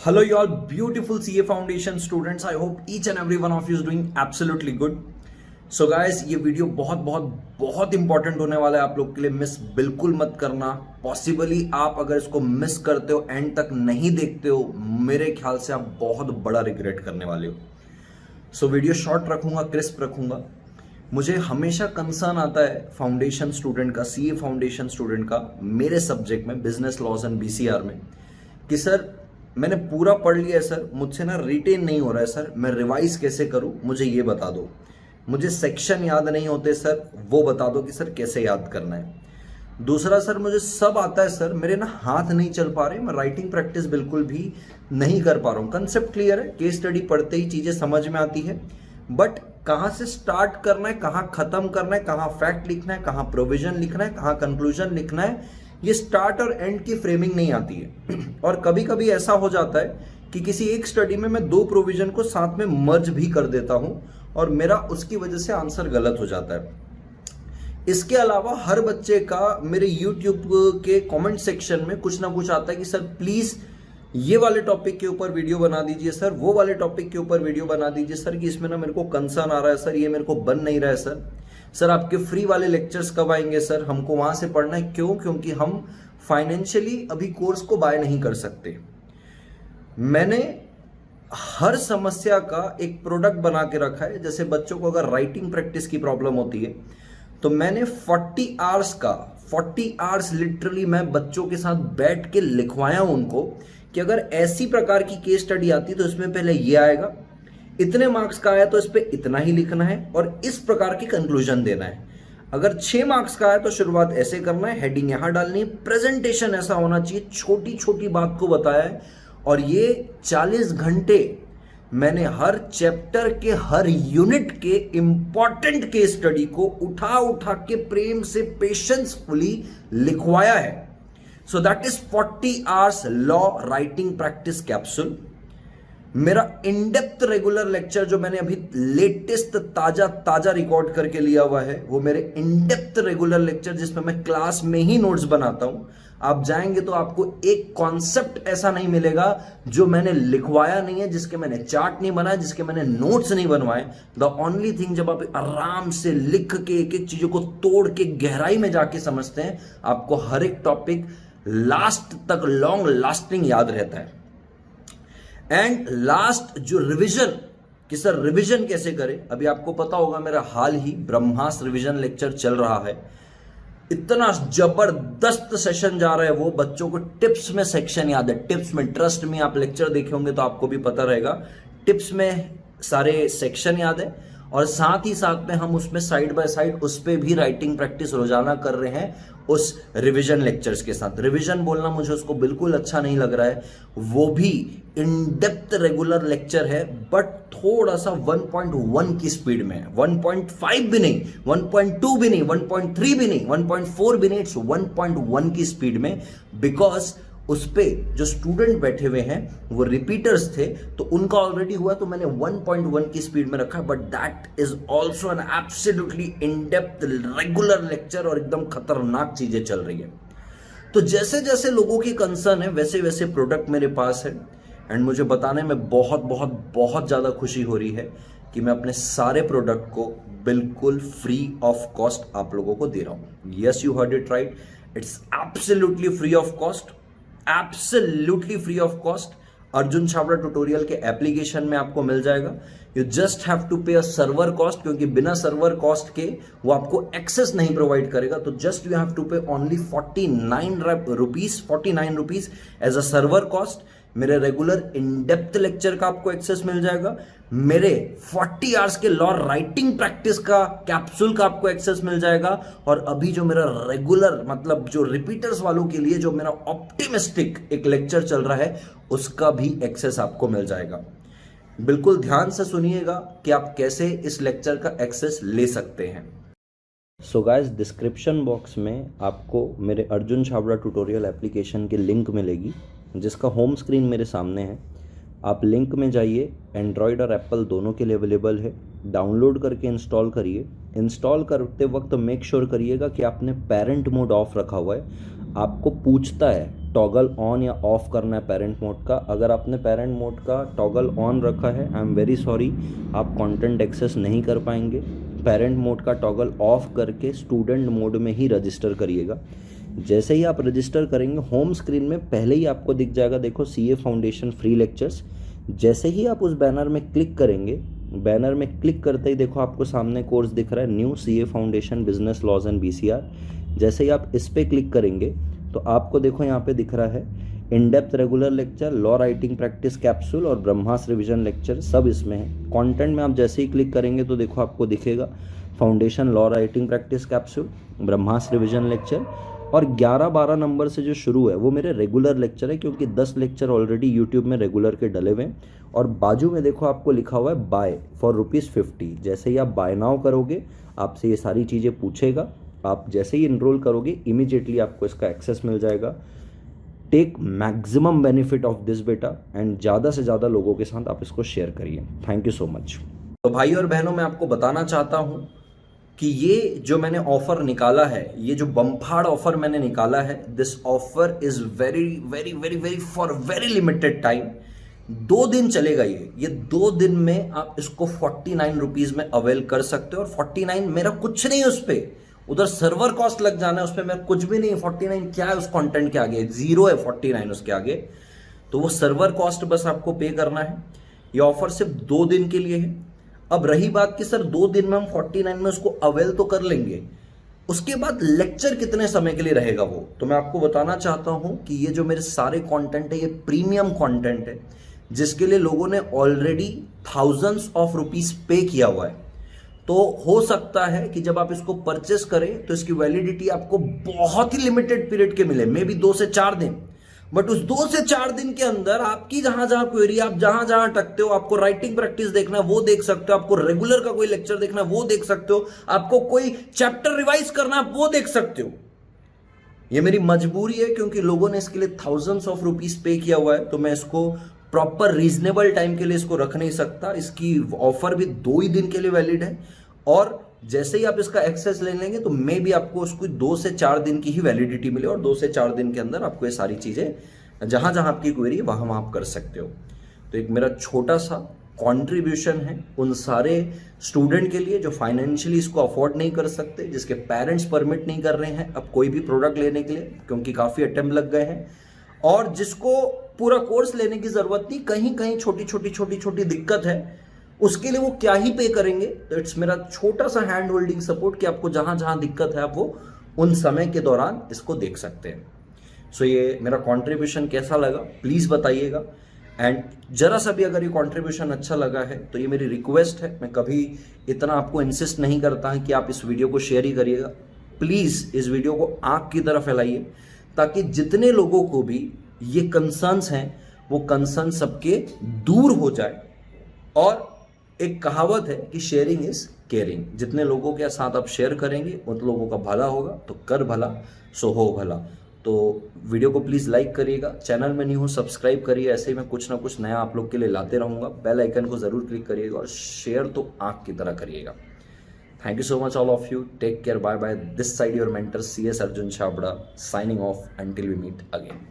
Hello, you all beautiful CA Foundation students. I hope each and every one of you is doing absolutely good. So guys, ये video बहुत बहुत बहुत important होने वाला है आप लोग के लिए. मिस बिल्कुल मत करना. पॉसिबली आप अगर इसको मिस करते हो, एंड तक नहीं देखते हो, मेरे ख्याल से आप बहुत बड़ा रिग्रेट करने वाले हो. सो वीडियो शॉर्ट रखूंगा, क्रिस्प रखूंगा. मुझे हमेशा कंसर्न आता है फाउंडेशन स्टूडेंट का, सीए फाउंडेशन स्टूडेंट का, मेरे सब्जेक्ट में बिजनेस लॉज एंड बीसीआर में, कि सर मैंने पूरा पढ़ लिया है सर, मुझसे ना रिटेन नहीं हो रहा है सर, मैं रिवाइज कैसे करूं, मुझे ये बता दो. मुझे सेक्शन याद नहीं होते सर, वो बता दो कि सर कैसे याद करना है. दूसरा सर, मुझे सब आता है सर, मेरे ना हाथ नहीं चल पा रहे, मैं राइटिंग प्रैक्टिस बिल्कुल भी नहीं कर पा रहा हूँ. कंसेप्ट क्लियर है, केस स्टडी पढ़ते ही चीजें समझ में आती है, बट कहाँ से स्टार्ट करना है, कहाँ खत्म करना है, कहाँ फैक्ट लिखना है, कहाँ प्रोविजन लिखना है, कहाँ कंक्लूजन लिखना है, ये स्टार्ट और एंड की फ्रेमिंग नहीं आती है. और कभी कभी ऐसा हो जाता है कि किसी एक स्टडी में मैं दो प्रोविजन को साथ में मर्ज भी कर देता हूं और मेरा उसकी वजह से आंसर गलत हो जाता है. इसके अलावा हर बच्चे का मेरे YouTube के कमेंट सेक्शन में कुछ ना कुछ आता है कि सर प्लीज ये वाले टॉपिक के ऊपर वीडियो बना दीजिए सर, वो वाले टॉपिक के ऊपर वीडियो बना दीजिए सर, कि इसमें ना मेरे को कंसर्न आ रहा है सर, ये मेरे को बन नहीं रहा है सर. सर आपके फ्री वाले लेक्चर्स कब आएंगे सर, हमको वहां से पढ़ना है. क्यों? क्योंकि हम फाइनेंशियली अभी कोर्स को बाय नहीं कर सकते. मैंने हर समस्या का एक प्रोडक्ट बना के रखा है. जैसे बच्चों को अगर राइटिंग प्रैक्टिस की प्रॉब्लम होती है तो मैंने 40 आवर्स लिटरली मैं बच्चों के साथ बैठ के लिखवाया उनको कि अगर ऐसी प्रकार की केस स्टडी आती तो इसमें पहले ये आएगा, इतने मार्क्स का आया तो इस पे इतना ही लिखना है और इस प्रकार की कंक्लूजन देना है. अगर 6 मार्क्स का आया तो शुरुआत ऐसे करना है, हेडिंग यहां डालनी है, प्रेजेंटेशन ऐसा होना चाहिए, छोटी छोटी बात को बताया है. और ये 40 घंटे मैंने हर चैप्टर के हर यूनिट के इंपॉर्टेंट केस स्टडी को उठा उठा के प्रेम से पेशेंसफुली लिखवाया है. So that is 40 hours law writing practice capsule. मेरा इनडेप्थ रेगुलर लेक्चर जो मैंने अभी लेटेस्ट ताजा रिकॉर्ड करके लिया हुआ है, वो मेरे इनडेप्थ रेगुलर लेक्चर जिसमें मैं क्लास में ही नोट्स बनाता हूं. आप जाएंगे तो आपको एक कॉन्सेप्ट ऐसा नहीं मिलेगा जो मैंने लिखवाया नहीं है, जिसके मैंने चार्ट नहीं बनाया, जिसके मैंने नोट्स नहीं बनवाए. द ओनली थिंग, जब आप आराम से लिख के एक एक चीजों को तोड़ के गहराई में जाके समझते हैं, आपको हर एक टॉपिक लास्ट तक लॉन्ग लास्टिंग याद रहता है. एंड लास्ट जो रिवीजन, कि सर रिवीजन कैसे करें, अभी आपको पता होगा मेरा हाल ही ब्रह्मास्त्र रिवीजन लेक्चर चल रहा है. इतना जबरदस्त सेशन जा रहा है वो, बच्चों को टिप्स में सेक्शन याद है. टिप्स में, ट्रस्ट में, आप लेक्चर देखे होंगे तो आपको भी पता रहेगा, टिप्स में सारे सेक्शन याद है. और साथ ही साथ में हम उसमें साइड बाय साइड उस पे भी राइटिंग प्रैक्टिस रोजाना कर रहे हैं उस रिवीजन लेक्चर्स के साथ. रिवीजन बोलना मुझे उसको बिल्कुल अच्छा नहीं लग रहा है, वो भी इन डेप्थ रेगुलर लेक्चर है, बट थोड़ा सा 1.1 की स्पीड में, 1.5 भी नहीं, 1.2 भी नहीं, 1.3 भी नहीं, 1.4 भी नहीं, इट्स 1.1 की स्पीड में. बिकॉज उस पे जो स्टूडेंट बैठे हुए हैं वो रिपीटर्स थे, तो उनका ऑलरेडी हुआ, तो मैंने 1.1 की स्पीड में रखा. But that is also an absolutely in depth regular lecture और एकदम खतरनाक चीजें चल रही है. तो जैसे जैसे लोगों की कंसर्न है वैसे वैसे प्रोडक्ट मेरे पास है. एंड मुझे बताने में बहुत बहुत बहुत ज्यादा खुशी हो रही है कि मैं अपने सारे प्रोडक्ट को बिल्कुल फ्री ऑफ कॉस्ट आप लोगों को दे रहा हूं. Yes, you heard it right, it's absolutely free of cost, absolutely free of cost. Arjun Chhabra tutorial के एप्लीकेशन में आपको मिल जाएगा. यू जस्ट हैव टू पे अ सर्वर कॉस्ट, क्योंकि बिना सर्वर कॉस्ट के वो आपको एक्सेस नहीं प्रोवाइड करेगा. तो just you have to pay only 49 rupees as a server cost. मेरे रेगुलर इन डेप्थ लेक्चर का आपको एक्सेस मिल जाएगा, मेरे 40 आवर्स के लॉ राइटिंग प्रैक्टिस का कैप्सूल का आपको एक्सेस मिल जाएगा, और अभी जो मेरा रेगुलर मतलब जो रिपीटर्स वालों के लिए जो मेरा ऑप्टिमिस्टिक एक लेक्चर चल रहा है उसका भी एक्सेस आपको मिल जाएगा. बिल्कुल ध्यान से सुनिएगा कि आप कैसे इस लेक्चर का एक्सेस ले सकते हैं. सो गाइस, डिस्क्रिप्शन बॉक्स में आपको मेरे अर्जुन छाबड़ा ट्यूटोरियल एप्लीकेशन की लिंक मिलेगी, जिसका होम स्क्रीन मेरे सामने है. आप लिंक में जाइए, एंड्रॉयड और एप्पल दोनों के लिए अवेलेबल है. डाउनलोड करके इंस्टॉल करिए. इंस्टॉल करते वक्त मेक श्योर करिएगा कि आपने पेरेंट मोड ऑफ रखा हुआ है. आपको पूछता है टॉगल ऑन या ऑफ करना है पेरेंट मोड का। अगर आपने पेरेंट मोड का टॉगल ऑन रखा है, आई एम वेरी सॉरी, आप कंटेंट एक्सेस नहीं कर पाएंगे। पेरेंट मोड का टॉगल ऑफ करके स्टूडेंट मोड में ही रजिस्टर करिएगा। जैसे ही आप रजिस्टर करेंगे, होम स्क्रीन में पहले ही आपको दिख जाएगा, देखो सीए फाउंडेशन फ्री लेक्चर्स। जैसे ही आप उस बैनर में क्लिक करेंगे, बैनर में क्लिक करते ही देखो आपको सामने कोर्स दिख रहा है, new CA foundation business laws and BCR. जैसे ही आप इस पर क्लिक करेंगे तो आपको देखो यहाँ पे दिख रहा है in depth regular lecture, law writing practice capsule और ब्रह्मास रिविजन लेक्चर, सब इसमें है। कंटेंट में आप जैसे ही क्लिक करेंगे तो देखो आपको दिखेगा foundation law writing practice capsule, ब्रह्मास रिविजन लेक्चर, और 11-12 नंबर से जो शुरू है वो मेरे रेगुलर लेक्चर है, क्योंकि 10 लेक्चर ऑलरेडी यूट्यूब में रेगुलर के डले हुए हैं। और बाजू में देखो आपको लिखा हुआ है बाय फॉर ₹50। जैसे ही आप बाय नाउ करोगे, आपसे ये सारी चीज़ें पूछेगा, आप जैसे ही इनरोल करोगे इमीडिएटली आपको इसका एक्सेस मिल जाएगा। Take maximum benefit of this बेटा, एंड ज़्यादा से ज़्यादा लोगों के साथ आप इसको शेयर करिए। Thank you so much. तो भाई और बहनों, मैं आपको बताना चाहता हूँ कि ये जो मैंने ऑफर निकाला है, ये जो बम्फाड़ ऑफर मैंने निकाला है, this offer is very very very very for very limited time. 2 दिन चलेगा ये 2 दिन में आप इसको 49 रुपीज में अवेल कर सकते हो। और 49 मेरा कुछ नहीं है उस पर, उधर सर्वर कॉस्ट लग जाना है, उस पर मेरा कुछ भी नहीं। 49 क्या है उस कंटेंट के आगे, जीरो है 49 उसके आगे। तो वो सर्वर कॉस्ट बस आपको पे करना है। ये ऑफर सिर्फ 2 दिन के लिए है। अब रही बात कि सर 2 दिन में हम 49 में उसको अवेल तो कर लेंगे, उसके बाद लेक्चर कितने समय के लिए रहेगा वो, तो मैं आपको बताना चाहता हूं कि ये जो मेरे सारे कंटेंट है ये प्रीमियम कंटेंट है, जिसके लिए लोगों ने ऑलरेडी थाउजेंड्स ऑफ रुपीस पे किया हुआ है। तो हो सकता है कि जब आप इसको परचेस करें तो इसकी वैलिडिटी आपको बहुत ही लिमिटेड पीरियड के मिले, मे बी 2 से 4 दिन। बट उस 2 से 4 दिन के अंदर आपकी जहां जहां क्वेरी, आप जहां जहां अटकते हो, आपको राइटिंग प्रैक्टिस देखना है वो देख सकते हो, आपको रेगुलर का कोई लेक्चर देखना है वो देख सकते हो, आपको कोई चैप्टर रिवाइज करना है वो देख सकते हो। ये मेरी मजबूरी है, क्योंकि लोगों ने इसके लिए थाउजेंड्स ऑफ रुपीस पे किया हुआ है, तो मैं इसको प्रॉपर रीजनेबल टाइम के लिए इसको रख नहीं सकता। इसकी ऑफर भी 2 ही दिन के लिए वैलिड है, और जैसे ही आप इसका एक्सेस ले लेंगे तो मे भी आपको उसको 2 से 4 दिन की ही वैलिडिटी मिले, और 2 से 4 दिन के अंदर आपको ये सारी चीजें जहां जहां आपकी क्वेरी है वहां आप कर सकते हो। तो एक मेरा छोटा सा कंट्रीब्यूशन है उन सारे स्टूडेंट के लिए जो फाइनेंशियली इसको अफोर्ड नहीं कर सकते, जिसके पेरेंट्स परमिट नहीं कर रहे हैं अब कोई भी प्रोडक्ट लेने के लिए, क्योंकि काफी अटेम्प्ट लग गए हैं, और जिसको पूरा कोर्स लेने की जरूरत नहीं, कहीं कहीं छोटी छोटी दिक्कत है, उसके लिए वो क्या ही पे करेंगे। तो इट्स मेरा छोटा सा हैंड होल्डिंग सपोर्ट कि आपको जहां जहां दिक्कत है आप वो उन समय के दौरान इसको देख सकते हैं। सो ये मेरा कंट्रीब्यूशन कैसा लगा प्लीज बताइएगा, एंड जरा सा भी अगर ये कंट्रीब्यूशन अच्छा लगा है तो ये मेरी रिक्वेस्ट है, मैं कभी इतना आपको इंसिस्ट नहीं करता कि आप इस वीडियो को शेयर ही करिएगा। प्लीज इस वीडियो को आग की तरह फैलाइए, ताकि जितने लोगों को भी ये कंसर्न्स हैं वो कंसर्न सबके दूर हो जाए। और एक कहावत है कि शेयरिंग इज केयरिंग, जितने लोगों के साथ आप शेयर करेंगे उन लोगों का भला होगा, तो कर भला सो हो भला। तो वीडियो को प्लीज लाइक करिएगा, चैनल में नहीं हो सब्सक्राइब करिए, ऐसे ही मैं कुछ ना कुछ नया आप लोग के लिए लाते रहूंगा। बेल आइकन को जरूर क्लिक करिएगा और शेयर तो आग की तरह करिएगा। Thank you so much all of you, take care, bye bye. This side your mentor CS Arjun Chhabra, signing off until we meet again.